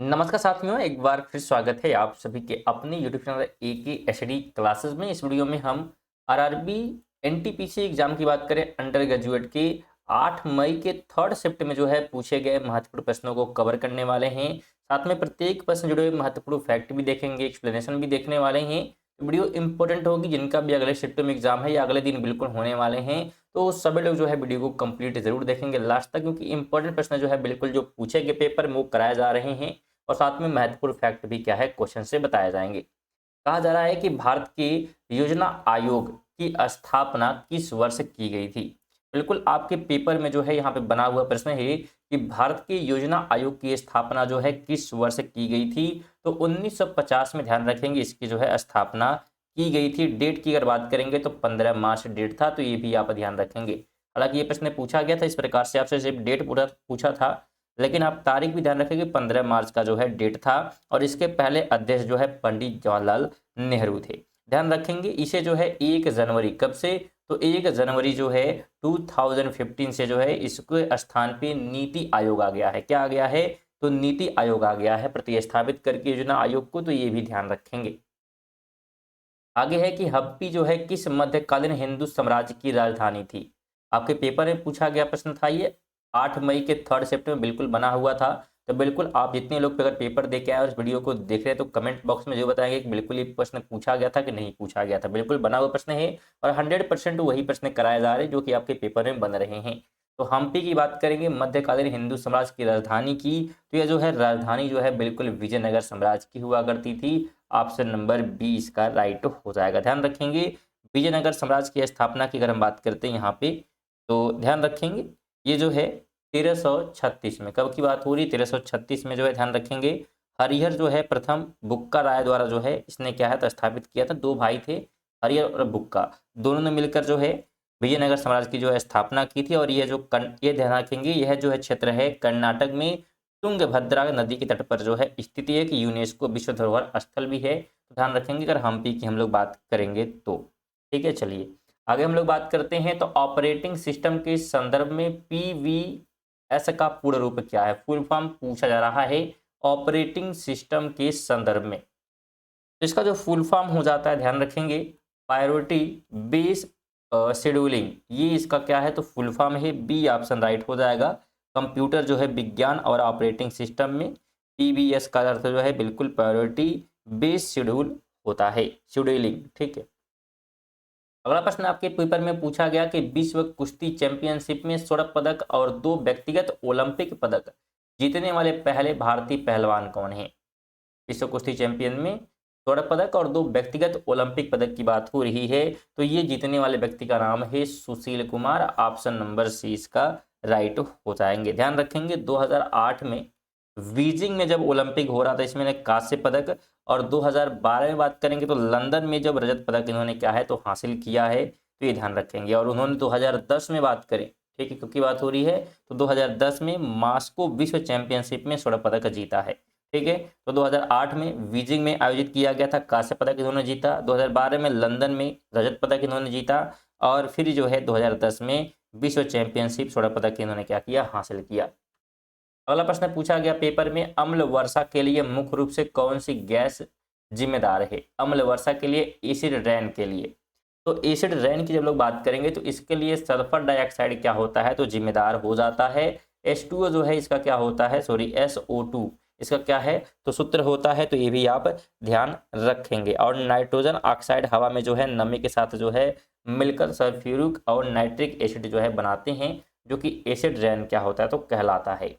नमस्कार साथियों, एक बार फिर स्वागत है आप सभी के अपने यूट्यूब चैनल एकेएसडी क्लासेस में। इस वीडियो में हम आरआरबी एनटीपीसी एग्जाम की बात करें। अंडर ग्रेजुएट के 8 मई के थर्ड शिफ्ट में जो है पूछे गए महत्वपूर्ण प्रश्नों को कवर करने वाले हैं। साथ में प्रत्येक प्रश्न जुड़े हुए महत्वपूर्ण फैक्ट भी देखेंगे, एक्सप्लेनेशन भी देखने वाले हैं। वीडियो इंपॉर्टेंट होगी, जिनका भी अगले शिफ्ट में एग्जाम है या अगले दिन बिल्कुल होने वाले हैं, तो सभी लोग जो है वीडियो को कंप्लीट जरूर देखेंगे लास्ट तक, क्योंकि इंपॉर्टेंट प्रश्न जो है बिल्कुल जो पूछे गए पेपर में वो कराए जा रहे हैं और साथ में महत्वपूर्ण फैक्ट भी क्या है क्वेश्चन से बताए जाएंगे। कहा जा रहा है कि भारत के योजना आयोग की स्थापना किस वर्ष की गई थी। बिल्कुल आपके पेपर में जो है यहाँ पे बना हुआ प्रश्न है कि भारत के योजना आयोग की स्थापना जो है किस वर्ष की गई थी। तो 1950 में ध्यान रखेंगे इसकी जो है स्थापना की गई थी। डेट की अगर बात करेंगे तो 15 मार्च डेट था, तो ये भी आप ध्यान रखेंगे। हालांकि ये प्रश्न पूछा गया था इस प्रकार से, आपसे सिर्फ डेट पूछा था, लेकिन आप तारीख भी ध्यान रखेंगे 15 मार्च का जो है डेट था। और इसके पहले अध्यक्ष जो है पंडित जवाहरलाल नेहरू थे। ध्यान रखेंगे इसे जो है 1 जनवरी कब से, तो 1 जनवरी जो है 2015 से जो है इसके स्थान पे नीति आयोग आ गया है। क्या आ गया है, तो नीति आयोग आ गया है प्रतिस्थापित करके योजना आयोग को, तो ये भी ध्यान रखेंगे। आगे है कि हम्पी जो है किस मध्यकालीन हिंदू साम्राज्य की राजधानी थी। आपके पेपर में पूछा गया प्रश्न था ये, 8 मई के थर्ड शिफ्ट में बिल्कुल बना हुआ था। तो बिल्कुल आप जितने लोग अगर पेपर दे के आए और इस वीडियो को देख रहे हैं तो कमेंट बॉक्स में जो बताएंगे कि बिल्कुल ये प्रश्न पूछा गया था कि नहीं पूछा गया था। बिल्कुल बना हुआ प्रश्न है और 100% वही प्रश्न कराए जा रहे हैं जो कि आपके पेपर में बन रहे हैं। तो हम्पी की बात करेंगे मध्यकालीन हिंदू साम्राज्य की राजधानी की, तो यह जो है राजधानी जो है बिल्कुल विजयनगर साम्राज्य की हुआ करती थी। ऑप्शन नंबर बी इसका राइट हो जाएगा। ध्यान रखेंगे विजयनगर साम्राज्य की स्थापना की अगर हम बात करते हैं यहाँ पे, तो ध्यान रखेंगे ये जो है 1336 में, कब की बात हो रही है, 1336 में जो है ध्यान रखेंगे हरिहर जो है प्रथम बुक्का राय द्वारा जो है इसने क्या है तो स्थापित किया था। दो भाई थे हरिहर और बुक्का, दोनों ने मिलकर जो है विजयनगर साम्राज्य की जो है स्थापना की थी। और ये जो ये ध्यान रखेंगे यह जो है क्षेत्र है कर्नाटक में तुंगभद्रा नदी के तट पर जो है स्थित एक यूनेस्को विश्व धरोहर स्थल भी है। तो ध्यान रखेंगे अगर हम्पी की हम लोग बात करेंगे तो। ठीक है, चलिए आगे हम लोग बात करते हैं। तो ऑपरेटिंग सिस्टम के संदर्भ में पीवीएस का पूर्ण रूप क्या है, फुल फॉर्म पूछा जा रहा है ऑपरेटिंग सिस्टम के संदर्भ में। तो इसका जो फुल फॉर्म हो जाता है ध्यान रखेंगे प्रायोरिटी बेस शेड्यूलिंग, ये इसका क्या है तो फुल फॉर्म है। बी ऑप्शन राइट हो जाएगा। कंप्यूटर जो है विज्ञान और ऑपरेटिंग सिस्टम में पीबीएस का अर्थ जो है बिल्कुल प्रायोरिटी बेस शेड्यूल होता है, शेड्यूलिंग। ठीक है, अगला प्रश्न आपके पेपर में पूछा गया कि विश्व कुश्ती चैंपियनशिप में स्वर्ण पदक और 2 व्यक्तिगत ओलंपिक पदक जीतने वाले पहले भारतीय पहलवान कौन है। विश्व कुश्ती चैंपियन में स्वर्ण पदक और 2 व्यक्तिगत ओलंपिक पदक की बात हो रही है, तो ये जीतने वाले व्यक्ति का नाम है Sushil Kumar. Option number C इसका राइट हो जाएंगे। ध्यान रखेंगे 2008 में बीजिंग में जब ओलंपिक हो रहा था इसमें कांस्य पदक, और 2012 में बात करेंगे तो लंदन में जब रजत पदक इन्होंने क्या है तो हासिल किया है, तो ये ध्यान रखेंगे। और उन्होंने 2010 में बात करें, ठीक है क्योंकि बात हो रही है, तो 2010 में मास्को विश्व चैंपियनशिप में स्वर्ण पदक जीता है। ठीक है, तो 2008 में बीजिंग में आयोजित किया गया था, कांस्य पदक इन्होंने जीता। 2012 में लंदन में रजत पदक इन्होंने जीता, और फिर जो है 2010 में विश्व चैंपियनशिप स्वर्ण पदक इन्होंने क्या किया, हासिल किया। अगला प्रश्न पूछा गया पेपर में अम्ल वर्षा के लिए मुख्य रूप से कौन सी गैस जिम्मेदार है। अम्ल वर्षा के लिए, एसिड रेन के लिए। तो एसिड रेन की जब लोग बात करेंगे तो इसके लिए सल्फर डाइऑक्साइड क्या होता है तो जिम्मेदार हो जाता है। H2O जो है इसका क्या होता है, सॉरी SO2 इसका क्या है तो सूत्र होता है, तो ये भी आप ध्यान रखेंगे। और नाइट्रोजन ऑक्साइड हवा में जो है नमी के साथ जो है मिलकर सल्फ्यूरिक और नाइट्रिक एसिड जो है बनाते हैं, जो कि एसिड रेन क्या होता है तो कहलाता है।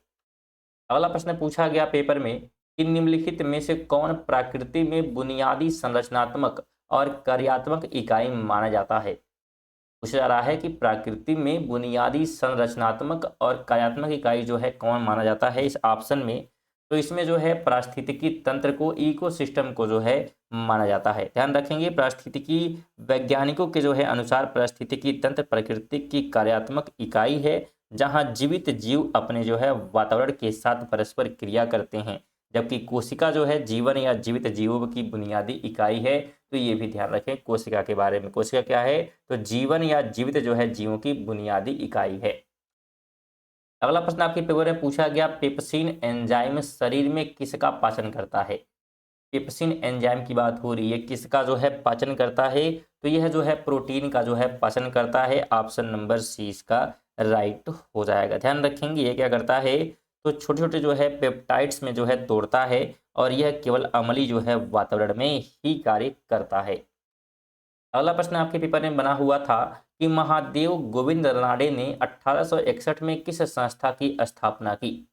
अगला प्रश्न पूछा गया पेपर में कि निम्नलिखित में से कौन प्रकृति में बुनियादी संरचनात्मक और कार्यात्मक इकाई माना जाता है। पूछा जा रहा है कि प्रकृति में बुनियादी संरचनात्मक और कार्यात्मक इकाई जो है कौन माना जाता है इस ऑप्शन में। तो इसमें जो है पारिस्थितिकी तंत्र को, इकोसिस्टम को जो है माना जाता है। ध्यान रखेंगे पारिस्थितिकी वैज्ञानिकों के जो है अनुसार पारिस्थितिकी तंत्र प्रकृति की कार्यात्मक इकाई है, जहां जीवित जीव अपने जो है वातावरण के साथ परस्पर क्रिया करते हैं, जबकि कोशिका जो है जीवन या जीवित जीवों की बुनियादी इकाई है। तो ये भी ध्यान रखें कोशिका के बारे में। कोशिका क्या है तो जीवन या जीवित जो है जीवों की बुनियादी इकाई है। अगला प्रश्न आपके पेपर में पूछा गया, पेप्सिन एंजाइम शरीर में किसका पाचन करता है। पेप्सिन एंजाइम की बात हो रही है, किसका जो है पाचन करता है, तो यह जो है प्रोटीन का जो है पाचन करता है। ऑप्शन नंबर सी इसका राइट हो जाएगा। ध्यान रखेंगे ये क्या करता है, तो छोटे छोटे जो है पेप्टाइड्स में जो है तोड़ता है और यह केवल अम्लीय जो है वातावरण में ही कार्य करता है। अगला प्रश्न आपके पेपर में बना हुआ था कि महादेव गोविंद रानडे ने 1861 में किस संस्था की स्थापना की।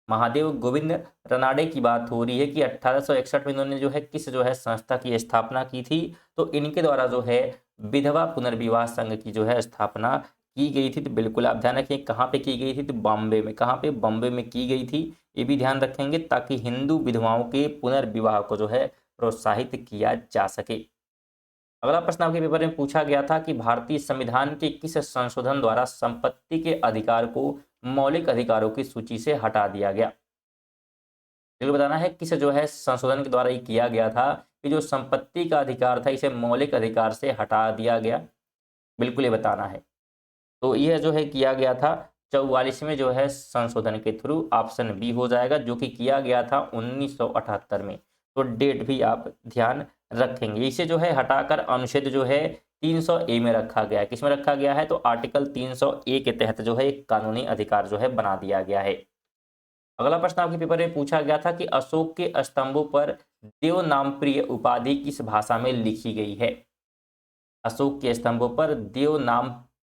महादेव गोविंद रानडे की बात हो रही है कि 1861 में इन्होंने जो है किस जो है संस्था की स्थापना की थी, तो इनके द्वारा जो है विधवा पुनर्विवाह संघ की जो है स्थापना की गई थी। तो बिल्कुल आप ध्यान रखें कहाँ पे की गई थी, तो बॉम्बे में। कहाँ पे, बॉम्बे में की गई थी, ये भी ध्यान रखेंगे, ताकि हिंदू विधवाओं के पुनर्विवाह को जो है प्रोत्साहित किया जा सके। अगला प्रश्न आपके पेपर में पूछा गया था कि भारतीय संविधान के किस संशोधन द्वारा संपत्ति के अधिकार को मौलिक अधिकारों की सूची से हटा दिया गया। बिल्कुल बताना है किस जो है संशोधन के द्वारा ये किया गया था कि जो संपत्ति का अधिकार था इसे मौलिक अधिकार से हटा दिया गया। बिल्कुल ये बताना है। तो यह जो है किया गया था 44वें जो है संशोधन के थ्रू। ऑप्शन बी हो जाएगा, जो कि किया गया था 1978 में। तो डेट भी आप ध्यान रखेंगे। इसे जो है हटाकर अनुच्छेद जो है 300A में रखा गया है। किस में रखा गया है, तो आर्टिकल 300A के तहत जो है एक कानूनी अधिकार जो है बना दिया गया है। अगला प्रश्न आपके पेपर में पूछा गया था कि अशोक के स्तंभों पर देवनामप्रिय उपाधि किस भाषा में लिखी गई है। अशोक के स्तंभों पर देवनाम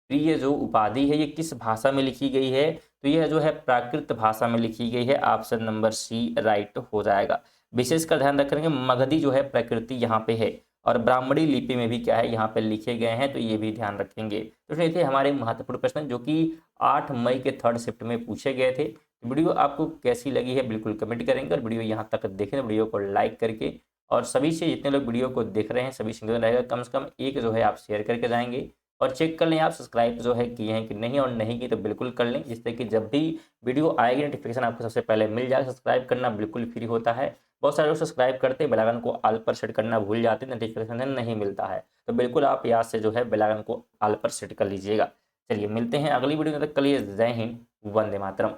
प्रिय जो उपाधि है ये किस भाषा में लिखी गई है, तो यह जो है प्राकृत भाषा में लिखी गई है। ऑप्शन नंबर सी राइट हो जाएगा। विशेषकर ध्यान रखेंगे मगधी जो है प्रकृति यहाँ पे है और ब्राह्मणी लिपि में भी क्या है यहाँ पे लिखे गए हैं, तो ये भी ध्यान रखेंगे। तो ये थे हमारे महत्वपूर्ण प्रश्न जो कि 8 मई के 3rd शिफ्ट में पूछे गए थे। वीडियो आपको कैसी लगी है बिल्कुल कमेंट करेंगे, और वीडियो यहाँ तक देखें तो वीडियो को लाइक करके, और सभी से जितने लोग वीडियो को देख रहे हैं सभी से रहेगा कम से कम एक जो है आप शेयर करके जाएंगे, और चेक कर लें आप सब्सक्राइब जो है किए हैं कि नहीं, और नहीं किए तो बिल्कुल कर लें, जिससे कि जब भी वीडियो आएगी नोटिफिकेशन आपको सबसे पहले मिल जाए। सब्सक्राइब करना बिल्कुल फ्री होता है। बहुत सारे लोग सब्सक्राइब करते हैं, बेल आइकन को ऑल पर सेट करना भूल जाते हैं, नोटिफिकेशन नहीं मिलता है। तो बिल्कुल आप याद से जो है बेल आइकन को ऑल पर सेट कर लीजिएगा। चलिए मिलते हैं अगली वीडियो में, तक के लिए जय हिंद, वंदे मातरम।